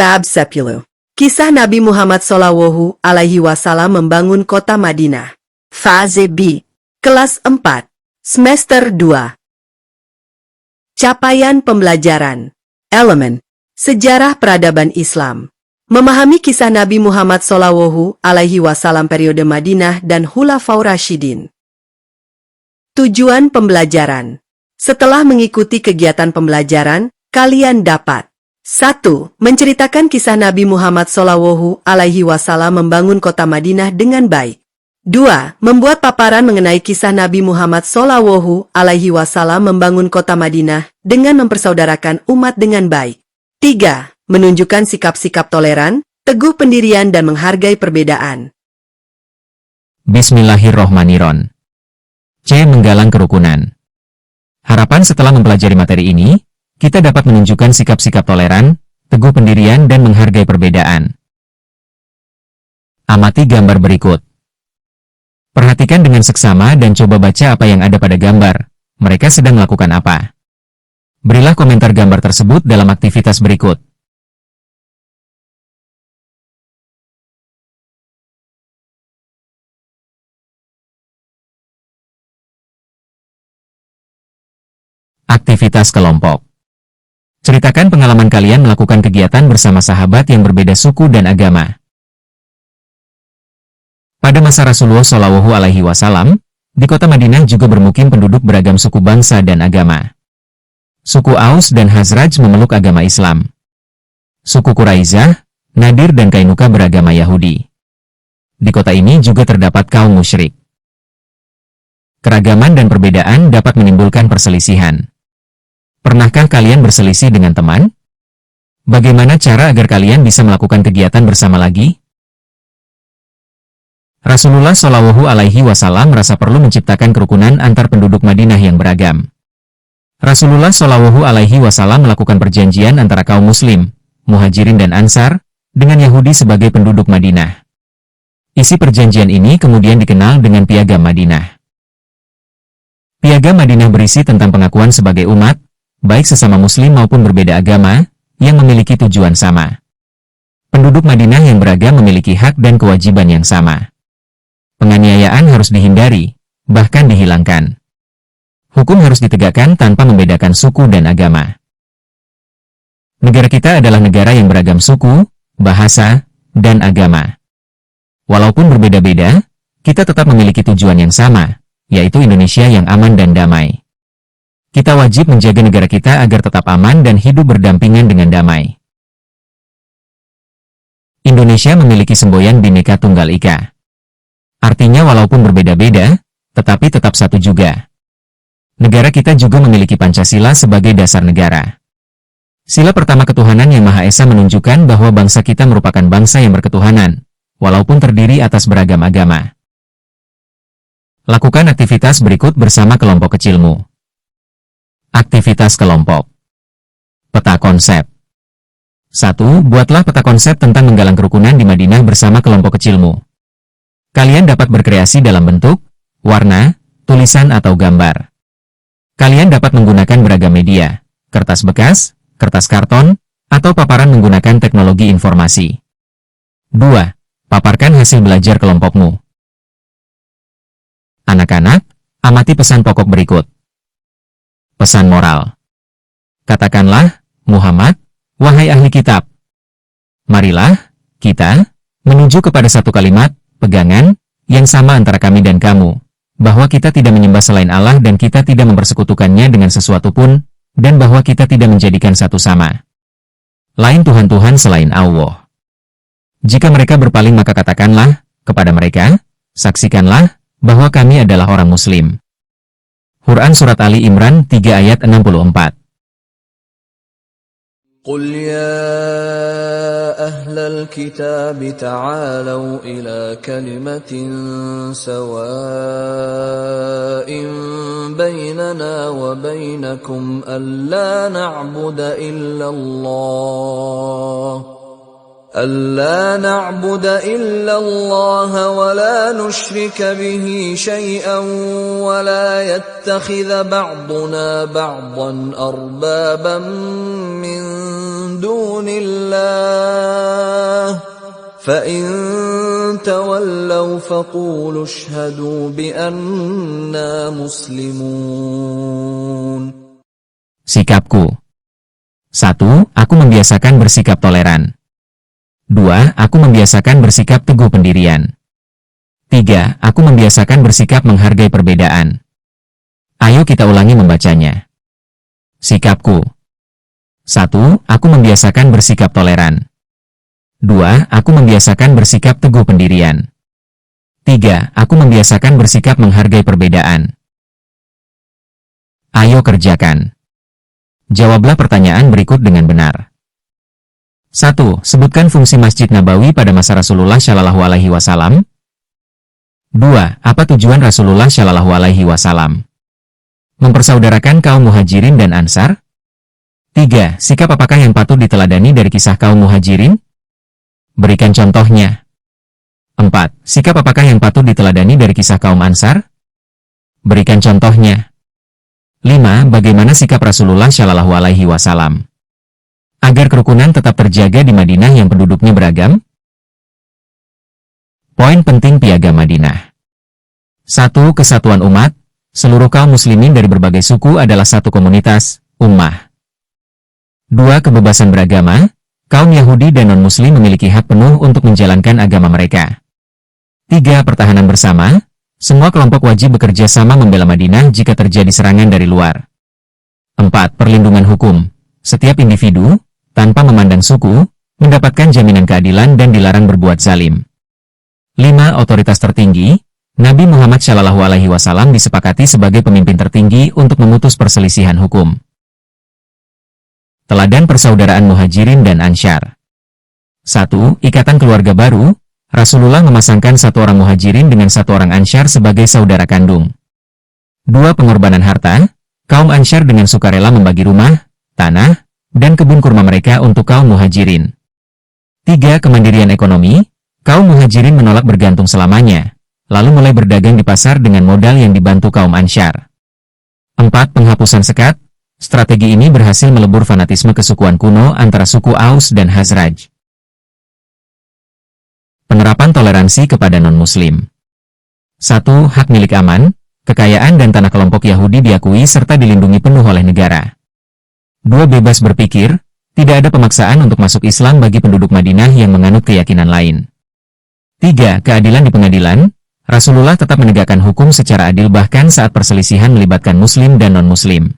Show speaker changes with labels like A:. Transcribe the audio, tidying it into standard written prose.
A: Bab 10. Kisah Nabi Muhammad SAW membangun kota Madinah. Fase B. Kelas 4. Semester 2. Capaian pembelajaran. Elemen. Sejarah peradaban Islam. Memahami kisah Nabi Muhammad SAW periode Madinah dan Khulafaur Rasyidin. Tujuan pembelajaran. Setelah mengikuti kegiatan pembelajaran, kalian dapat 1. Menceritakan kisah Nabi Muhammad SAW membangun kota Madinah dengan baik. 2. Membuat paparan mengenai kisah Nabi Muhammad SAW membangun kota Madinah dengan mempersaudarakan umat dengan baik. 3. Menunjukkan sikap-sikap toleran, teguh pendirian dan menghargai perbedaan.
B: Bismillahirrohmanirrohim. C. Menggalang kerukunan. Harapan setelah mempelajari materi ini, kita dapat menunjukkan sikap-sikap toleran, teguh pendirian dan menghargai perbedaan. Amati gambar berikut. Perhatikan dengan seksama dan coba baca apa yang ada pada gambar. Mereka sedang melakukan apa? Berilah komentar gambar tersebut dalam aktivitas berikut. Aktivitas kelompok. Ceritakan pengalaman kalian melakukan kegiatan bersama sahabat yang berbeda suku dan agama. Pada masa Rasulullah SAW, di kota Madinah juga bermukim penduduk beragam suku bangsa dan agama. Suku Aus dan Khazraj memeluk agama Islam. Suku Quraizah, Nadir dan Kainuka beragama Yahudi. Di kota ini juga terdapat kaum musyrik. Keragaman dan perbedaan dapat menimbulkan perselisihan. Pernahkah kalian berselisih dengan teman? Bagaimana cara agar kalian bisa melakukan kegiatan bersama lagi? Rasulullah SAW merasa perlu menciptakan kerukunan antar penduduk Madinah yang beragam. Rasulullah SAW melakukan perjanjian antara kaum Muslim, Muhajirin dan Ansar, dengan Yahudi sebagai penduduk Madinah. Isi perjanjian ini kemudian dikenal dengan Piagam Madinah. Piagam Madinah berisi tentang pengakuan sebagai umat, baik sesama Muslim maupun berbeda agama, yang memiliki tujuan sama. Penduduk Madinah yang beragam memiliki hak dan kewajiban yang sama. Penganiayaan harus dihindari, bahkan dihilangkan. Hukum harus ditegakkan tanpa membedakan suku dan agama. Negara kita adalah negara yang beragam suku, bahasa, dan agama. Walaupun berbeda-beda, kita tetap memiliki tujuan yang sama, yaitu Indonesia yang aman dan damai. Kita wajib menjaga negara kita agar tetap aman dan hidup berdampingan dengan damai. Indonesia memiliki semboyan Bhinneka Tunggal Ika. Artinya walaupun berbeda-beda, tetapi tetap satu juga. Negara kita juga memiliki Pancasila sebagai dasar negara. Sila pertama ketuhanan yang Maha Esa menunjukkan bahwa bangsa kita merupakan bangsa yang berketuhanan, walaupun terdiri atas beragam agama. Lakukan aktivitas berikut bersama kelompok kecilmu. Aktivitas kelompok. Peta konsep. 1. Buatlah peta konsep tentang menggalang kerukunan di Madinah bersama kelompok kecilmu. Kalian dapat berkreasi dalam bentuk, warna, tulisan atau gambar. Kalian dapat menggunakan beragam media, kertas bekas, kertas karton, atau paparan menggunakan teknologi informasi. 2. Paparkan hasil belajar kelompokmu. Anak-anak, amati pesan pokok berikut. Pesan moral. Katakanlah, Muhammad, wahai ahli kitab. Marilah, kita, menuju kepada satu kalimat, pegangan, yang sama antara kami dan kamu, bahwa kita tidak menyembah selain Allah dan kita tidak mempersekutukannya dengan sesuatu pun, dan bahwa kita tidak menjadikan satu sama lain Tuhan-Tuhan selain Allah. Jika mereka berpaling maka katakanlah, kepada mereka, saksikanlah, bahwa kami adalah orang Muslim. Quran Surat Ali Imran 3 ayat 64.
C: قل يا أهل الكتاب تعالوا إلى كلمة سواء بيننا وبينكم ألا نعبد إلا الله ولا نشرك به شيئا ولا يتخذ بعضنا بعضا أربابا من دون الله فإن تولوا فقولوا اشهدوا بأننا مسلمون.
B: Sikapku. 1. Aku membiasakan bersikap toleran. 2. Aku membiasakan bersikap teguh pendirian. 3. Aku membiasakan bersikap menghargai perbedaan. Ayo kita ulangi membacanya. Sikapku. 1. Aku membiasakan bersikap toleran. 2. Aku membiasakan bersikap teguh pendirian. 3. Aku membiasakan bersikap menghargai perbedaan. Ayo kerjakan. Jawablah pertanyaan berikut dengan benar. 1. Sebutkan fungsi Masjid Nabawi pada masa Rasulullah Shallallahu Alaihi Wasallam. 2. Apa tujuan Rasulullah Shallallahu Alaihi Wasallam? Mempersaudarakan kaum Muhajirin dan Ansar. 3. Sikap apakah yang patut diteladani dari kisah kaum Muhajirin? Berikan contohnya. 4. Sikap apakah yang patut diteladani dari kisah kaum Ansar? Berikan contohnya. 5. Bagaimana sikap Rasulullah Shallallahu Alaihi Wasallam agar kerukunan tetap terjaga di Madinah yang penduduknya beragam? Poin penting Piagam Madinah. 1. Kesatuan umat. Seluruh kaum muslimin dari berbagai suku adalah satu komunitas, ummah. 2. Kebebasan beragama. Kaum Yahudi dan non-muslim memiliki hak penuh untuk menjalankan agama mereka. 3. Pertahanan bersama. Semua kelompok wajib bekerja sama membela Madinah jika terjadi serangan dari luar. 4. Perlindungan hukum. Setiap individu, tanpa memandang suku, mendapatkan jaminan keadilan dan dilarang berbuat zalim. 5. Otoritas tertinggi. Nabi Muhammad Shallallahu Alaihi Wasallam disepakati sebagai pemimpin tertinggi untuk memutus perselisihan hukum. Teladan persaudaraan Muhajirin dan Ansyar. 1. Ikatan keluarga baru. Rasulullah memasangkan satu orang Muhajirin dengan satu orang Ansyar sebagai saudara kandung. 2. Pengorbanan harta. Kaum Ansyar dengan sukarela membagi rumah, tanah, dan kebun kurma mereka untuk kaum Muhajirin. 3. Kemandirian ekonomi. Kaum Muhajirin menolak bergantung selamanya, lalu mulai berdagang di pasar dengan modal yang dibantu kaum Ansyar. 4. Penghapusan sekat. Strategi ini berhasil melebur fanatisme kesukuan kuno antara suku Aus dan Khazraj. Penerapan toleransi kepada non-muslim. 1. Hak milik aman. Kekayaan dan tanah kelompok Yahudi diakui serta dilindungi penuh oleh negara. 2. Bebas berpikir. Tidak ada pemaksaan untuk masuk Islam bagi penduduk Madinah yang menganut keyakinan lain. 3. Keadilan di pengadilan. Rasulullah tetap menegakkan hukum secara adil bahkan saat perselisihan melibatkan muslim dan non-muslim.